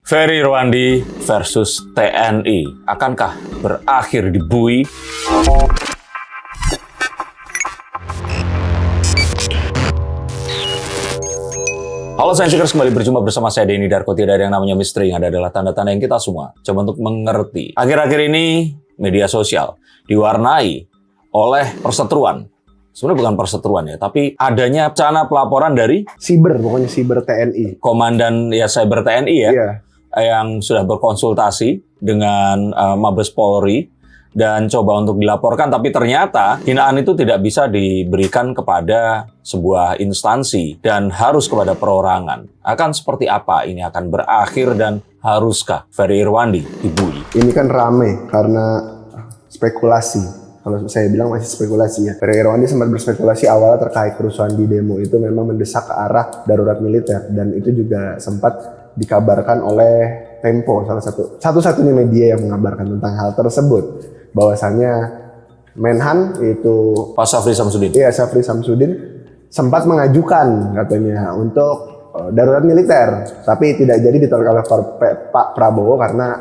Ferry Irwandi versus TNI, akankah berakhir di bui? Halo Science-Seekers, kembali berjumpa bersama saya Denny Darko. Tidak ada yang namanya misteri, yang ada adalah tanda-tanda yang kita semua coba untuk mengerti. Akhir-akhir ini media sosial diwarnai oleh perseteruan. Sebenarnya bukan perseteruan ya, tapi adanya rencana pelaporan dari pokoknya Siber TNI. Komandan ya Cyber TNI ya. Iya. Yang sudah berkonsultasi dengan Mabes Polri dan coba untuk dilaporkan, tapi ternyata hinaan itu tidak bisa diberikan kepada sebuah instansi dan harus kepada perorangan. Akan seperti apa ini akan berakhir dan haruskah Ferry Irwandi dibully? Ini kan rame karena spekulasi. Kalau saya bilang masih spekulasi ya. Ferry Irwandi sempat berspekulasi awalnya terkait kerusuhan di demo itu memang mendesak ke arah darurat militer, dan itu juga sempat dikabarkan oleh Tempo, satu-satunya media yang mengabarkan tentang hal tersebut, bahwasannya Menhan itu Pak Syafri Samsudin. Iya, Syafri Samsudin sempat mengajukan katanya untuk darurat militer, tapi tidak jadi ditolak oleh Pak Prabowo karena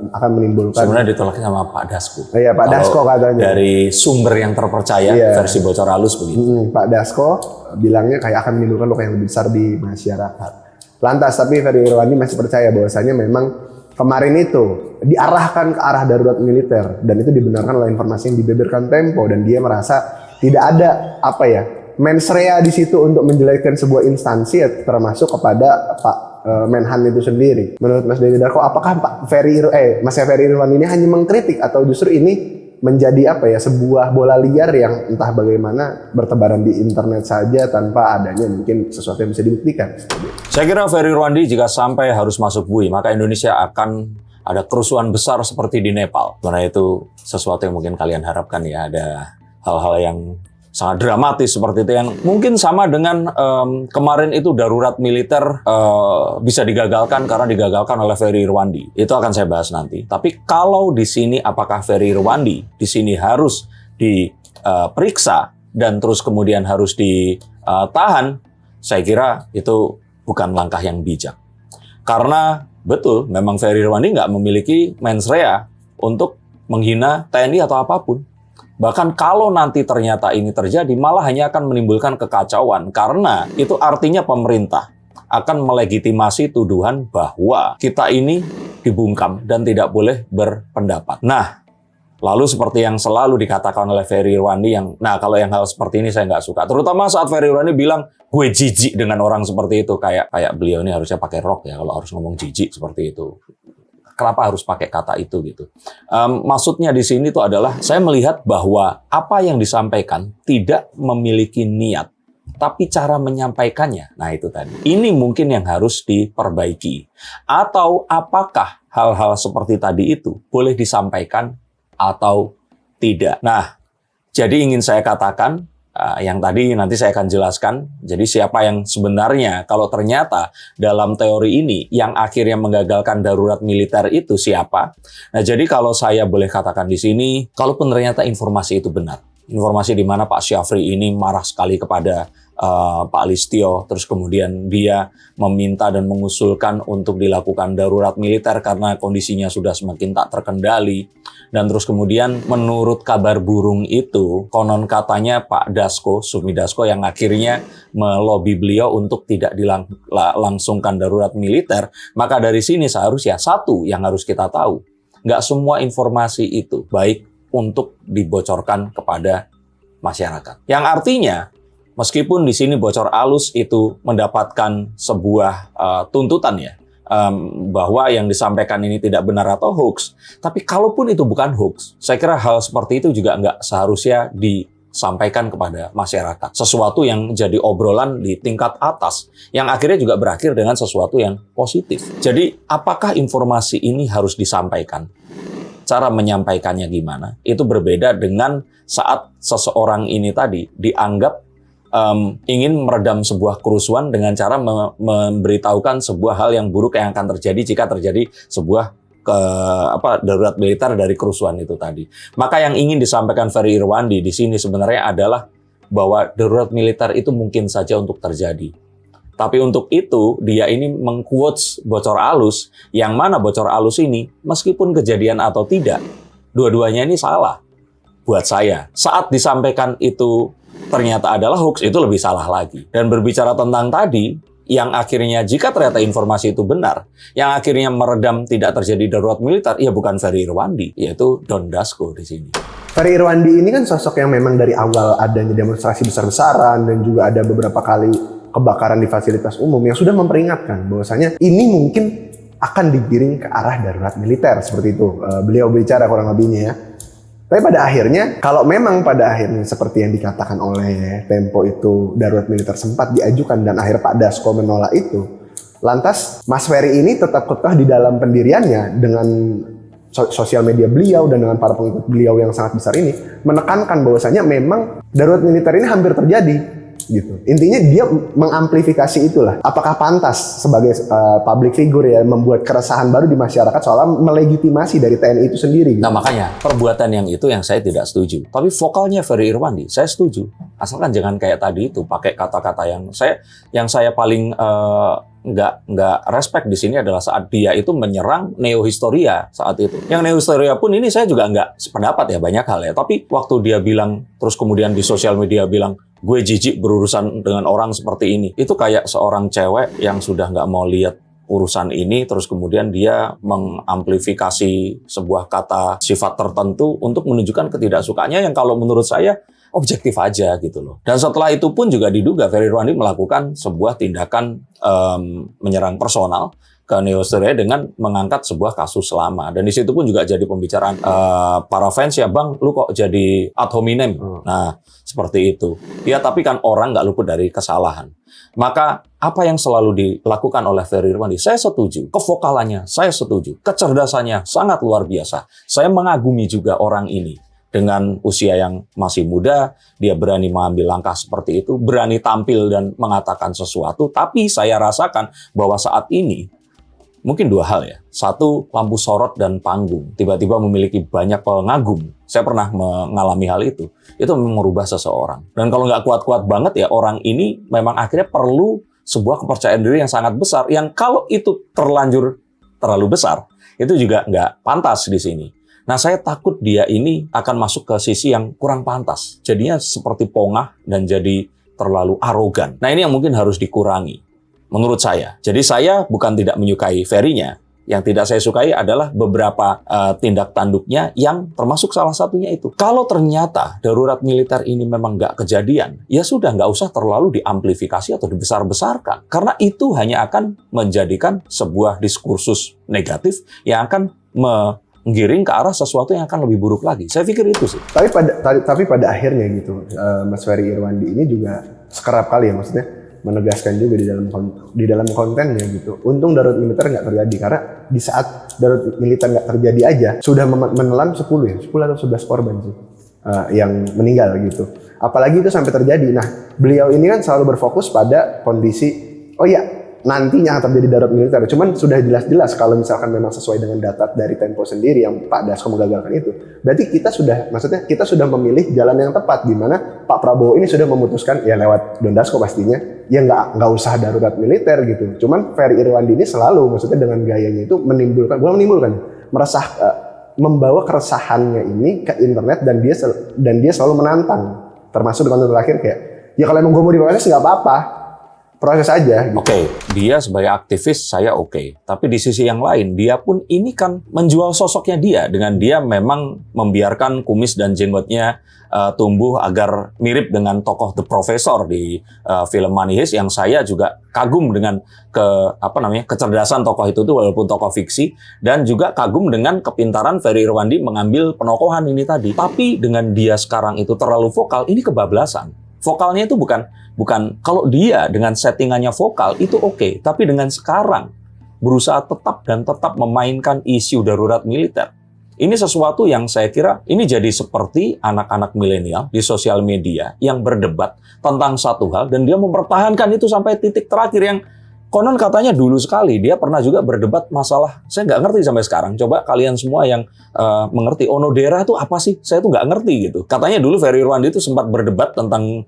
akan menimbulkan. Sebenarnya ditolaknya sama Pak Dasko. Iya, Pak Dasko katanya. Dari sumber yang terpercaya, iya, versi bocor halus begitu. Pak Dasko bilangnya kayak akan menimbulkan luka yang lebih besar di masyarakat. Lantas, tapi Ferry Irwandi masih percaya bahwasanya memang kemarin itu diarahkan ke arah darurat militer, dan itu dibenarkan oleh informasi yang dibeberkan Tempo, dan dia merasa tidak ada mens rea di situ untuk menjelekkan sebuah instansi, termasuk kepada Pak Menhan itu sendiri. Menurut Mas Denny Darko, apakah Mas Ferry Irwandi ini hanya mengkritik atau justru ini menjadi sebuah bola liar yang entah bagaimana bertebaran di internet saja tanpa adanya mungkin sesuatu yang bisa dibuktikan? Saya kira Ferry Irwandi jika sampai harus masuk bui, maka Indonesia akan ada kerusuhan besar seperti di Nepal. Karena itu sesuatu yang mungkin kalian harapkan ya, ada hal-hal yang sangat dramatis seperti itu, yang mungkin sama dengan kemarin itu darurat militer bisa digagalkan karena digagalkan oleh Ferry Irwandi. Itu akan saya bahas nanti. Tapi kalau di sini apakah Ferry Irwandi di sini harus diperiksa dan terus kemudian harus ditahan, saya kira itu bukan langkah yang bijak. Karena betul memang Ferry Irwandi nggak memiliki mens rea untuk menghina TNI atau apapun. Bahkan kalau nanti ternyata ini terjadi, malah hanya akan menimbulkan kekacauan. Karena itu artinya pemerintah akan melegitimasi tuduhan bahwa kita ini dibungkam dan tidak boleh berpendapat. Nah, lalu seperti yang selalu dikatakan oleh Ferry Irwandi, kalau yang hal seperti ini saya nggak suka. Terutama saat Ferry Irwandi bilang, gue jijik dengan orang seperti itu. Kayak beliau ini harusnya pakai rok ya kalau harus ngomong jijik seperti itu. Kenapa harus pakai kata itu gitu? Maksudnya di sini tuh adalah saya melihat bahwa apa yang disampaikan tidak memiliki niat, tapi cara menyampaikannya. Nah itu tadi. Ini mungkin yang harus diperbaiki. Atau apakah hal-hal seperti tadi itu boleh disampaikan atau tidak? Nah, jadi ingin saya katakan, yang tadi nanti saya akan jelaskan. Jadi siapa yang sebenarnya, kalau ternyata dalam teori ini yang akhirnya menggagalkan darurat militer itu siapa? Nah, jadi kalau saya boleh katakan di sini, kalaupun ternyata informasi itu benar, informasi di mana Pak Syafri ini marah sekali kepada Pak Listio, terus kemudian dia meminta dan mengusulkan untuk dilakukan darurat militer karena kondisinya sudah semakin tak terkendali. Dan terus kemudian menurut kabar burung itu, konon katanya Pak Dasko, Sumi Dasko yang akhirnya melobi beliau untuk tidak dilangsungkan darurat militer. Maka dari sini seharusnya satu yang harus kita tahu, nggak semua informasi itu baik untuk dibocorkan kepada masyarakat. Yang artinya, meskipun di sini bocor halus itu mendapatkan sebuah tuntutan ya, bahwa yang disampaikan ini tidak benar atau hoax. Tapi kalaupun itu bukan hoax, saya kira hal seperti itu juga nggak seharusnya disampaikan kepada masyarakat. Sesuatu yang jadi obrolan di tingkat atas, yang akhirnya juga berakhir dengan sesuatu yang positif. Jadi apakah informasi ini harus disampaikan? Cara menyampaikannya gimana? Itu berbeda dengan saat seseorang ini tadi dianggap ingin meredam sebuah kerusuhan dengan cara memberitahukan sebuah hal yang buruk yang akan terjadi jika terjadi sebuah darurat militer dari kerusuhan itu tadi. Maka yang ingin disampaikan Ferry Irwandi di sini sebenarnya adalah bahwa darurat militer itu mungkin saja untuk terjadi. Tapi untuk itu, dia ini meng-quotes bocor alus, yang mana bocor alus ini, meskipun kejadian atau tidak, dua-duanya ini salah buat saya. Saat disampaikan itu ternyata adalah hoax, itu lebih salah lagi. Dan berbicara tentang tadi, yang akhirnya jika ternyata informasi itu benar, yang akhirnya meredam tidak terjadi darurat militer, ya bukan Ferry Irwandi, yaitu Don Dasko di sini. Ferry Irwandi ini kan sosok yang memang dari awal adanya demonstrasi besar-besaran dan juga ada beberapa kali kebakaran di fasilitas umum yang sudah memperingatkan bahwasanya ini mungkin akan digiring ke arah darurat militer seperti itu. Beliau bicara kurang lebihnya ya. Tapi pada akhirnya, kalau memang pada akhirnya seperti yang dikatakan oleh Tempo itu darurat militer sempat diajukan dan akhir Pak Dasko menolak itu, lantas Mas Ferry ini tetap kekeh di dalam pendiriannya dengan sosial media beliau dan dengan para pengikut beliau yang sangat besar ini menekankan bahwasanya memang darurat militer ini hampir terjadi. Gitu. Intinya dia mengamplifikasi itulah. Apakah pantas sebagai public figure ya membuat keresahan baru di masyarakat soal melegitimasi dari TNI itu sendiri? Gitu. Nah makanya perbuatan yang itu yang saya tidak setuju. Tapi vokalnya Ferry Irwandi saya setuju. Asalkan jangan kayak tadi itu pakai kata-kata yang saya paling nggak respect di sini adalah saat dia itu menyerang neo-historia saat itu. Yang neo-historia pun ini saya juga nggak sependapat ya banyak hal ya. Tapi waktu dia bilang terus kemudian di sosial media bilang gue jijik berurusan dengan orang seperti ini. Itu kayak seorang cewek yang sudah nggak mau lihat urusan ini, terus kemudian dia mengamplifikasi sebuah kata sifat tertentu untuk menunjukkan ketidaksukaannya yang kalau menurut saya objektif aja gitu loh. Dan setelah itu pun juga diduga Ferry Irwandi melakukan sebuah tindakan menyerang personal ke neo-historia dengan mengangkat sebuah kasus lama. Dan di situ pun juga jadi pembicaraan para fans ya, Bang, lu kok jadi ad hominem? Nah, seperti itu. Ya, tapi kan orang nggak luput dari kesalahan. Maka apa yang selalu dilakukan oleh Ferry Irwandi, saya setuju. Kevokalannya, saya setuju. Kecerdasannya sangat luar biasa. Saya mengagumi juga orang ini. Dengan usia yang masih muda, dia berani mengambil langkah seperti itu, berani tampil dan mengatakan sesuatu. Tapi saya rasakan bahwa saat ini, mungkin dua hal ya. Satu, lampu sorot dan panggung. Tiba-tiba memiliki banyak pengagum. Saya pernah mengalami hal itu. Itu mengubah seseorang. Dan kalau nggak kuat-kuat banget ya, orang ini memang akhirnya perlu sebuah kepercayaan diri yang sangat besar. Yang kalau itu terlanjur terlalu besar, itu juga nggak pantas di sini. Nah, saya takut dia ini akan masuk ke sisi yang kurang pantas. Jadinya seperti pongah dan jadi terlalu arogan. Nah, ini yang mungkin harus dikurangi. Menurut saya. Jadi saya bukan tidak menyukai Ferry-nya. Yang tidak saya sukai adalah beberapa tindak tanduknya yang termasuk salah satunya itu. Kalau ternyata darurat militer ini memang nggak kejadian, ya sudah nggak usah terlalu diamplifikasi atau dibesar-besarkan. Karena itu hanya akan menjadikan sebuah diskursus negatif yang akan menggiring ke arah sesuatu yang akan lebih buruk lagi. Saya pikir itu sih. Tapi pada akhirnya gitu, Mas Ferry Irwandi ini juga sekerap kali ya maksudnya menegaskan juga di dalam kontennya gitu. Untung darurat militer nggak terjadi karena di saat darurat militer nggak terjadi aja sudah menelan 10 atau 11 korban sih yang meninggal gitu. Apalagi itu sampai terjadi. Nah, beliau ini kan selalu berfokus pada kondisi oh ya nantinya akan terjadi darurat militer. Cuman sudah jelas-jelas kalau misalkan memang sesuai dengan data dari Tempo sendiri yang Pak Dasko menggagalkan itu. Berarti kita sudah memilih jalan yang tepat di mana Pak Prabowo ini sudah memutuskan ya lewat Don Dasko pastinya ya nggak usah darurat militer gitu. Cuman Ferry Irwandi ini selalu maksudnya dengan gayanya itu membawa keresahannya ini ke internet dan dia selalu menantang. Termasuk di konten terakhir kayak ya kalau emang gue mau diproses nggak apa-apa. Proses aja. Gitu. Oke, dia sebagai aktivis saya oke. Tapi di sisi yang lain, dia pun ini kan menjual sosoknya dia dengan dia memang membiarkan kumis dan jenggotnya tumbuh agar mirip dengan tokoh The Professor di film Money Heist yang saya juga kagum dengan kecerdasan tokoh itu walaupun tokoh fiksi dan juga kagum dengan kepintaran Ferry Irwandi mengambil penokohan ini tadi. Tapi dengan dia sekarang itu terlalu vokal, ini kebablasan. Vokalnya itu bukan kalau dia dengan settingannya vokal itu oke, tapi dengan sekarang berusaha tetap memainkan isu darurat militer. Ini sesuatu yang saya kira ini jadi seperti anak-anak milenial di sosial media yang berdebat tentang satu hal dan dia mempertahankan itu sampai titik terakhir yang konon katanya dulu sekali dia pernah juga berdebat masalah, saya nggak ngerti sampai sekarang. Coba kalian semua yang mengerti Onodera itu apa sih? Saya tuh nggak ngerti gitu. Katanya dulu Ferry Irwandi itu sempat berdebat tentang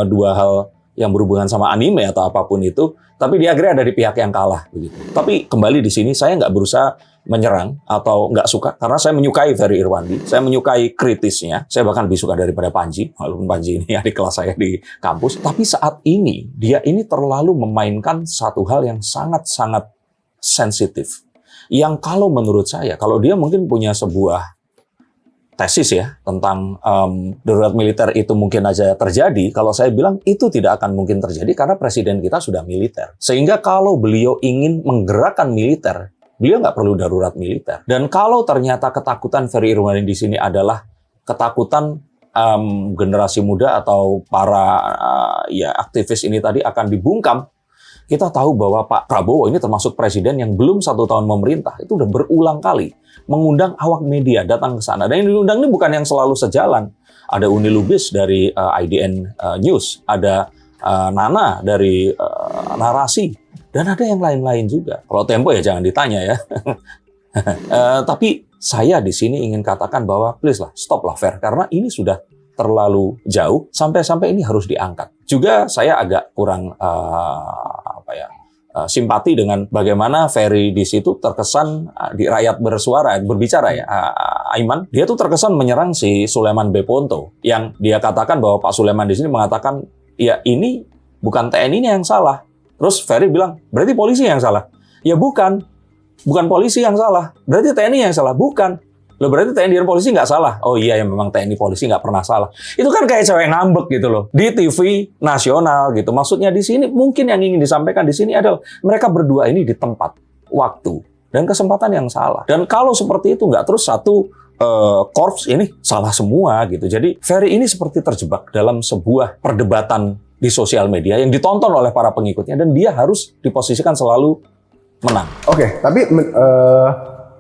dua hal yang berhubungan sama anime atau apapun itu, tapi dia akhirnya ada di pihak yang kalah begitu. Tapi kembali di sini saya nggak berusaha menyerang atau nggak suka, karena saya menyukai Ferry Irwandi, saya menyukai kritisnya, saya bahkan lebih suka daripada Panji, walaupun Panji ini adik kelas saya di kampus. Tapi saat ini dia ini terlalu memainkan satu hal yang sangat-sangat sensitif, yang kalau menurut saya, kalau dia mungkin punya sebuah tesis ya tentang darurat militer itu mungkin aja terjadi, kalau saya bilang itu tidak akan mungkin terjadi karena presiden kita sudah militer. Sehingga kalau beliau ingin menggerakkan militer, beliau nggak perlu darurat militer. Dan kalau ternyata ketakutan Ferry Irwandi di sini adalah ketakutan generasi muda atau para ya aktivis ini tadi akan dibungkam, kita tahu bahwa Pak Prabowo ini termasuk presiden yang belum 1 tahun memerintah, itu udah berulang kali mengundang awak media datang ke sana. Dan yang diundang ini bukan yang selalu sejalan. Ada Uni Lubis dari IDN News, ada Nana dari Narasi, dan ada yang lain-lain juga. Kalau Tempo ya jangan ditanya ya. Tapi saya di sini ingin katakan bahwa please lah, stop lah Fer, karena ini sudah terlalu jauh sampai ini harus diangkat. Juga saya agak kurang simpati dengan bagaimana Ferry di situ terkesan di rakyat bersuara berbicara ya, Aiman, dia tuh terkesan menyerang si Sulaiman B. Ponto yang dia katakan bahwa Pak Sulaiman di sini mengatakan ya ini bukan TNI-nya yang salah. Terus Ferry bilang berarti polisi yang salah. Ya bukan polisi yang salah, berarti TNI yang salah. Bukan. Loh berarti TNI dan polisi nggak salah? Oh iya ya memang TNI polisi nggak pernah salah. Itu kan kayak cewek ngambek gitu loh. Di TV nasional gitu. Maksudnya di sini mungkin yang ingin disampaikan di sini adalah mereka berdua ini di tempat, waktu, dan kesempatan yang salah. Dan kalau seperti itu nggak terus satu korps ini salah semua gitu. Jadi Ferry ini seperti terjebak dalam sebuah perdebatan di sosial media yang ditonton oleh para pengikutnya dan dia harus diposisikan selalu menang. Oke, tapi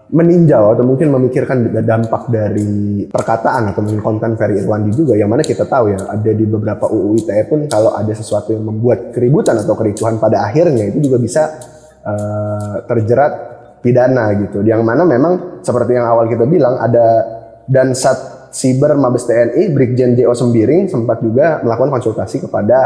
meninjau atau mungkin memikirkan dampak dari perkataan atau mungkin konten Ferry Irwandi juga, yang mana kita tahu ya ada di beberapa UU ITE pun kalau ada sesuatu yang membuat keributan atau kericuhan pada akhirnya itu juga bisa terjerat pidana gitu, yang mana memang seperti yang awal kita bilang ada Dansat Siber Mabes TNI Brigjen J.O. Sembiring sempat juga melakukan konsultasi kepada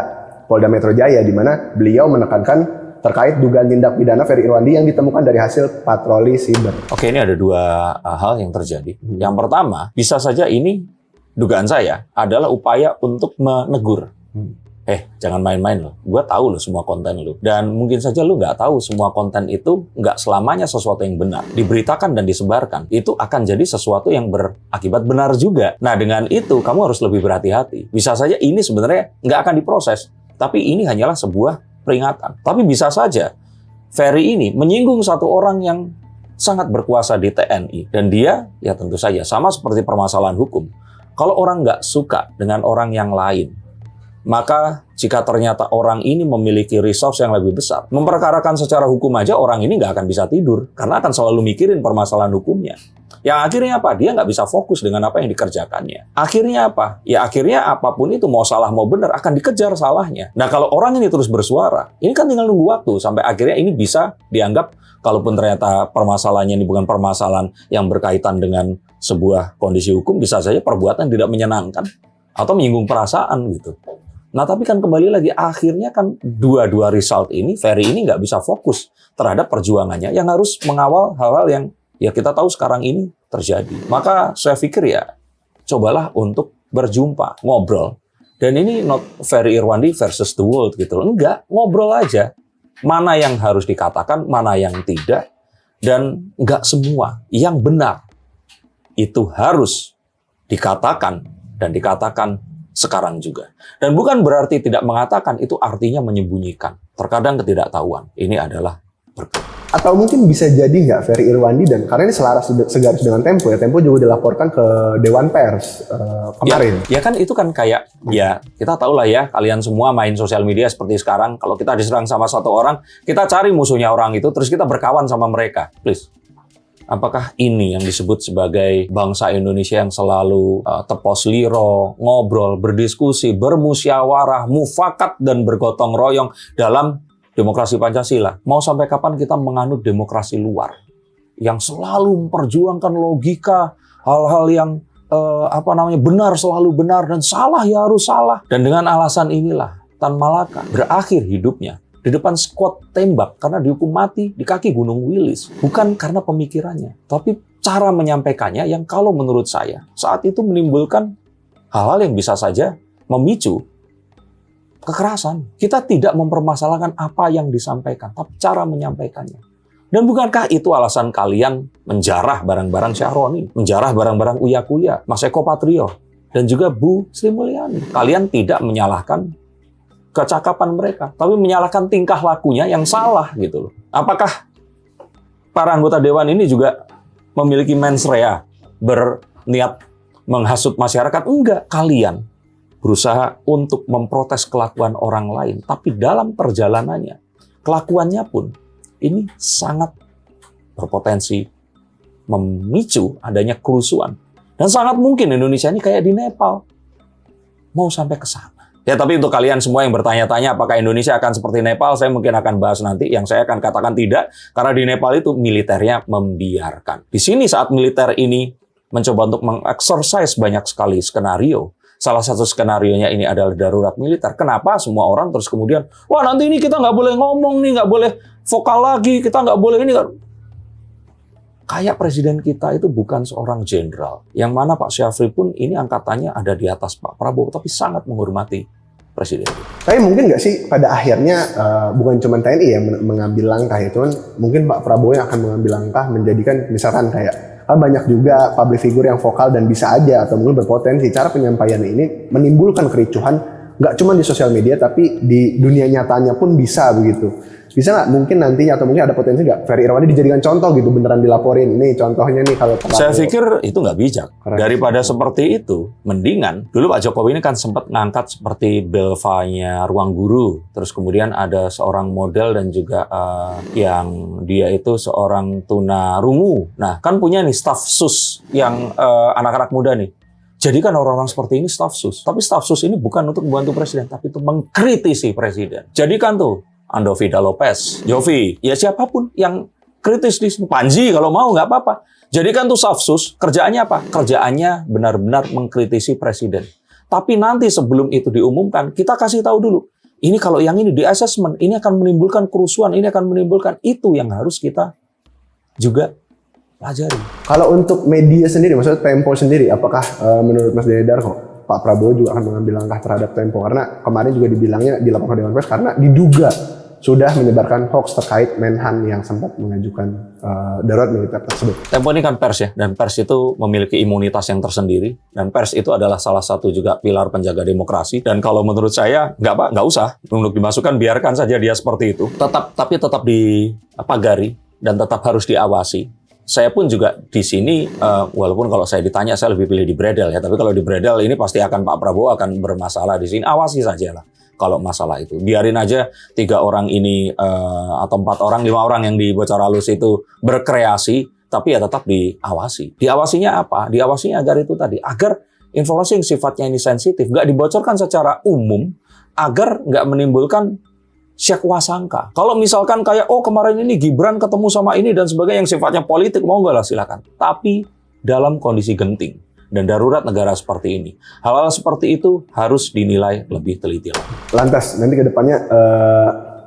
Polda Metro Jaya di mana beliau menekankan terkait dugaan tindak pidana Ferry Irwandi yang ditemukan dari hasil patroli siber. Oke, ini ada dua hal yang terjadi. Yang pertama, bisa saja ini dugaan saya adalah upaya untuk menegur. Jangan main-main loh. Gue tahu loh semua konten lo. Dan mungkin saja lo nggak tahu semua konten itu nggak selamanya sesuatu yang benar. Diberitakan dan disebarkan, itu akan jadi sesuatu yang berakibat benar juga. Nah, dengan itu kamu harus lebih berhati-hati. Bisa saja ini sebenarnya nggak akan diproses. Tapi ini hanyalah sebuah peringatan. Tapi bisa saja Ferry ini menyinggung satu orang yang sangat berkuasa di TNI. Dan dia, ya tentu saja, sama seperti permasalahan hukum. Kalau orang nggak suka dengan orang yang lain, maka jika ternyata orang ini memiliki resource yang lebih besar, memperkarakan secara hukum aja orang ini nggak akan bisa tidur. Karena akan selalu mikirin permasalahan hukumnya. Yang akhirnya apa? Dia nggak bisa fokus dengan apa yang dikerjakannya. Akhirnya apa? Ya akhirnya apapun itu, mau salah mau benar, akan dikejar salahnya. Nah kalau orang ini terus bersuara, ini kan tinggal nunggu waktu sampai akhirnya ini bisa dianggap, kalaupun ternyata permasalahannya ini bukan permasalahan yang berkaitan dengan sebuah kondisi hukum, bisa saja perbuatan tidak menyenangkan atau menyinggung perasaan gitu. Nah tapi kan kembali lagi, akhirnya kan dua result ini, Ferry ini nggak bisa fokus terhadap perjuangannya yang harus mengawal hal-hal yang ya kita tahu sekarang ini terjadi. Maka saya pikir ya, cobalah untuk berjumpa, ngobrol. Dan ini not Ferry Irwandi versus the world gitu. Enggak, ngobrol aja. Mana yang harus dikatakan, mana yang tidak. Dan enggak semua yang benar itu harus dikatakan dan dikatakan sekarang juga. Dan bukan berarti tidak mengatakan, itu artinya menyembunyikan. Terkadang ketidaktahuan. Ini adalah berkat. Atau mungkin bisa jadi nggak Ferry Irwandi, dan karena ini selaras segaris dengan Tempo ya, Tempo juga dilaporkan ke Dewan Pers kemarin. Ya kan itu kan kayak, ya kita tahu lah ya, kalian semua main sosial media seperti sekarang, kalau kita diserang sama satu orang, kita cari musuhnya orang itu, terus kita berkawan sama mereka. Please. Apakah ini yang disebut sebagai bangsa Indonesia yang selalu tepos liro, ngobrol, berdiskusi, bermusyawarah, mufakat, dan bergotong royong dalam demokrasi Pancasila? Mau sampai kapan kita menganut demokrasi luar yang selalu memperjuangkan logika, hal-hal yang benar selalu benar dan salah ya harus salah. Dan dengan alasan inilah Tan Malaka berakhir hidupnya di depan squad tembak karena dihukum mati di kaki Gunung Wilis. Bukan karena pemikirannya, tapi cara menyampaikannya yang kalau menurut saya saat itu menimbulkan hal-hal yang bisa saja memicu kekerasan. Kita tidak mempermasalahkan apa yang disampaikan, tapi cara menyampaikannya. Dan bukankah itu alasan kalian menjarah barang-barang Syahroni, menjarah barang-barang Uya Kuya, Mas Eko Patrio, dan juga Bu Sri Mulyani? Kalian tidak menyalahkan kecakapan mereka, tapi menyalahkan tingkah lakunya yang salah gitu loh. Apakah para anggota dewan ini juga memiliki mens rea, berniat menghasut masyarakat? Enggak, kalian berusaha untuk memprotes kelakuan orang lain, tapi dalam perjalanannya, kelakuannya pun ini sangat berpotensi memicu adanya kerusuhan. Dan sangat mungkin Indonesia ini kayak di Nepal, mau sampai ke sana. Ya, tapi untuk kalian semua yang bertanya-tanya apakah Indonesia akan seperti Nepal, saya mungkin akan bahas nanti. Yang saya akan katakan tidak, karena di Nepal itu militernya membiarkan. Di sini saat militer ini mencoba untuk mengeksersis banyak sekali skenario. Salah satu skenarionya ini adalah darurat militer. Kenapa semua orang terus kemudian, wah nanti ini kita nggak boleh ngomong nih, nggak boleh vokal lagi, kita nggak boleh ini. Kayak presiden kita itu bukan seorang jenderal. Yang mana Pak Syafri pun ini angkatannya ada di atas Pak Prabowo, tapi sangat menghormati presiden. Tapi mungkin nggak sih pada akhirnya bukan cuma TNI yang mengambil langkah itu, mungkin Pak Prabowo yang akan mengambil langkah menjadikan misalkan kayak banyak juga public figure yang vokal dan bisa aja atau mungkin berpotensi cara penyampaian ini menimbulkan kericuhan nggak cuma di sosial media tapi di dunia nyatanya pun bisa begitu. Bisa nggak mungkin nantinya atau mungkin ada potensi nggak Ferry Irwandi dijadikan contoh gitu, beneran dilaporin nih contohnya nih kalau saya pikir itu nggak bijak. Daripada seperti itu, mendingan dulu Pak Jokowi ini kan sempat ngangkat seperti Belva-nya Ruang Guru, terus kemudian ada seorang model dan juga yang dia itu seorang tunarungu. Nah kan punya nih staf sus yang anak-anak muda nih. Jadikan orang-orang seperti ini staf sus. Tapi staf sus ini bukan untuk membantu presiden, tapi untuk mengkritisi presiden. Jadikan tuh Andovida Lopez, Jovi, ya siapapun yang kritis di sini. Panji kalau mau nggak apa-apa. Jadikan tuh stafsus, kerjaannya apa? Kerjaannya benar-benar mengkritisi presiden. Tapi nanti sebelum itu diumumkan, kita kasih tahu dulu. Ini kalau yang ini di assessment, ini akan menimbulkan kerusuhan, ini akan menimbulkan itu yang harus kita juga pelajari. Kalau untuk media sendiri, maksudnya Tempo sendiri, apakah menurut Mas Denny Darko, Pak Prabowo juga akan mengambil langkah terhadap Tempo? Karena kemarin juga dibilangnya di laporan Dewan Pers karena diduga sudah menyebarkan hoax terkait Menhan yang sempat mengajukan darurat militer tersebut. Tempo ini kan pers ya, dan pers itu memiliki imunitas yang tersendiri, dan pers itu adalah salah satu juga pilar penjaga demokrasi. Dan kalau menurut saya nggak usah untuk dimasukkan, biarkan saja dia seperti itu. Tapi tetap dipagari dan tetap harus diawasi. Saya pun juga di sini, walaupun kalau saya ditanya saya lebih pilih di Bredel ya, tapi kalau di Bredel ini pasti akan Pak Prabowo akan bermasalah di sini. Awasi saja lah. Kalau masalah itu, biarin aja 3 orang ini atau 4 orang, 5 orang yang di Bocor Halus itu berkreasi, tapi ya tetap diawasi. Diawasinya apa? Diawasinya agar itu tadi, agar informasi yang sifatnya ini sensitif nggak dibocorkan secara umum, agar nggak menimbulkan syakwasangka. Kalau misalkan kayak, oh kemarin ini Gibran ketemu sama ini dan sebagainya yang sifatnya politik, mau nggak lah silakan. Tapi dalam kondisi genting dan darurat negara seperti ini, hal-hal seperti itu harus dinilai lebih teliti lagi. Lantas, nanti ke depannya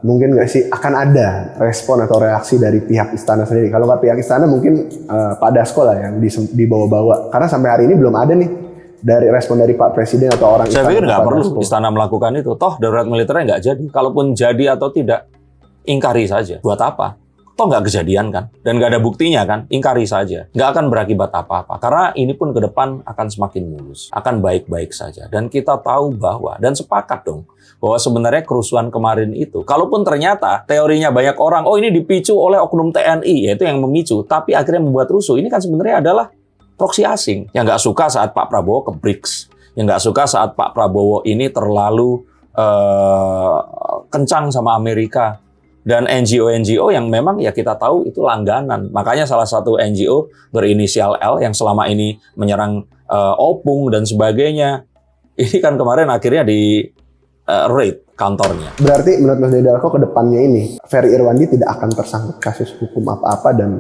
mungkin nggak sih akan ada respon atau reaksi dari pihak istana sendiri? Kalau nggak pihak istana mungkin Pak Dasko lah yang dibawa-bawa. Karena sampai hari ini belum ada nih dari respon dari Pak Presiden atau orang Saya istana. pikir nggak perlu istana melakukan itu. Toh darurat militernya nggak jadi. Kalaupun jadi atau tidak, ingkari saja. Buat apa? Toh nggak kejadian kan, dan nggak ada buktinya kan, ingkari saja. Nggak akan berakibat apa-apa, karena ini pun ke depan akan semakin mulus, akan baik-baik saja. Dan kita tahu bahwa, dan sepakat dong, bahwa sebenarnya kerusuhan kemarin itu, kalaupun ternyata teorinya banyak orang, oh ini dipicu oleh oknum TNI, yaitu yang memicu, tapi akhirnya membuat rusuh, ini kan sebenarnya adalah proksi asing, yang nggak suka saat Pak Prabowo ke BRICS, yang nggak suka saat Pak Prabowo ini terlalu kencang sama Amerika, dan NGO-NGO yang memang ya kita tahu itu langganan. Makanya salah satu NGO berinisial L yang selama ini menyerang Opung dan sebagainya, ini kan kemarin akhirnya di raid kantornya. Berarti menurut Mas Denny Darko ke depannya ini, Ferry Irwandi tidak akan tersangkut kasus hukum apa-apa dan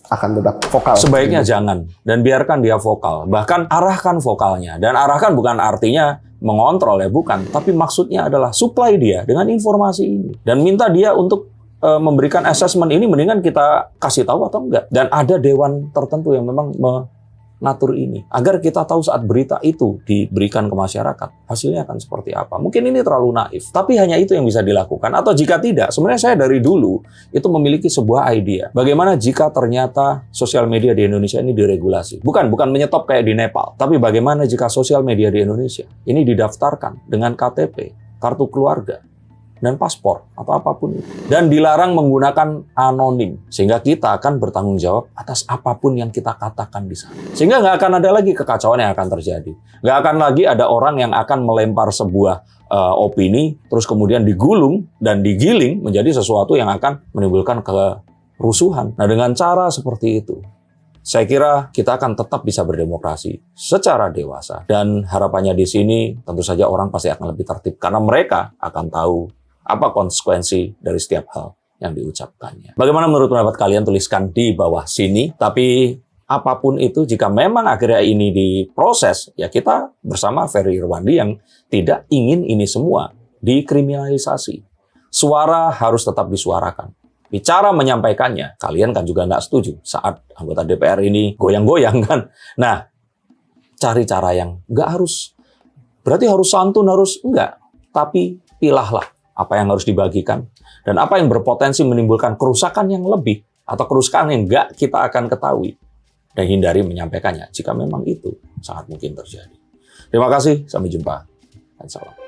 akan tetap vokal? Sebaiknya jangan, dan biarkan dia vokal. Bahkan arahkan vokalnya. Dan arahkan bukan artinya mengontrol ya, bukan. Tapi maksudnya adalah supply dia dengan informasi ini. Dan minta dia untuk memberikan assessment ini, mendingan kita kasih tahu atau enggak. Dan ada dewan tertentu yang memang mengatur ini. Agar kita tahu saat berita itu diberikan ke masyarakat, hasilnya akan seperti apa. Mungkin ini terlalu naif, tapi hanya itu yang bisa dilakukan. Atau jika tidak, sebenarnya saya dari dulu itu memiliki sebuah idea. Bagaimana jika ternyata sosial media di Indonesia ini diregulasi? Bukan menyetop kayak di Nepal. Tapi bagaimana jika sosial media di Indonesia ini didaftarkan dengan KTP, kartu keluarga, dan paspor atau apapun itu. Dan dilarang menggunakan anonim. Sehingga kita akan bertanggung jawab atas apapun yang kita katakan di sana. Sehingga nggak akan ada lagi kekacauan yang akan terjadi. Nggak akan lagi ada orang yang akan melempar sebuah opini, terus kemudian digulung dan digiling menjadi sesuatu yang akan menimbulkan kerusuhan. Nah, dengan cara seperti itu, saya kira kita akan tetap bisa berdemokrasi secara dewasa. Dan harapannya di sini tentu saja orang pasti akan lebih tertib. Karena mereka akan tahu apa konsekuensi dari setiap hal yang diucapkannya. Bagaimana menurut pendapat kalian? Tuliskan di bawah sini. Tapi apapun itu, jika memang akhirnya ini diproses, ya kita bersama Ferry Irwandi yang tidak ingin ini semua dikriminalisasi. Suara harus tetap disuarakan. Bicara menyampaikannya, kalian kan juga nggak setuju saat anggota DPR ini goyang-goyang kan. Nah, cari cara yang nggak harus, berarti harus santun, harus enggak. Tapi pilahlah apa yang harus dibagikan, dan apa yang berpotensi menimbulkan kerusakan yang lebih, atau kerusakan yang nggak kita akan ketahui, dan hindari menyampaikannya, jika memang itu sangat mungkin terjadi. Terima kasih, sampai jumpa, dan salam.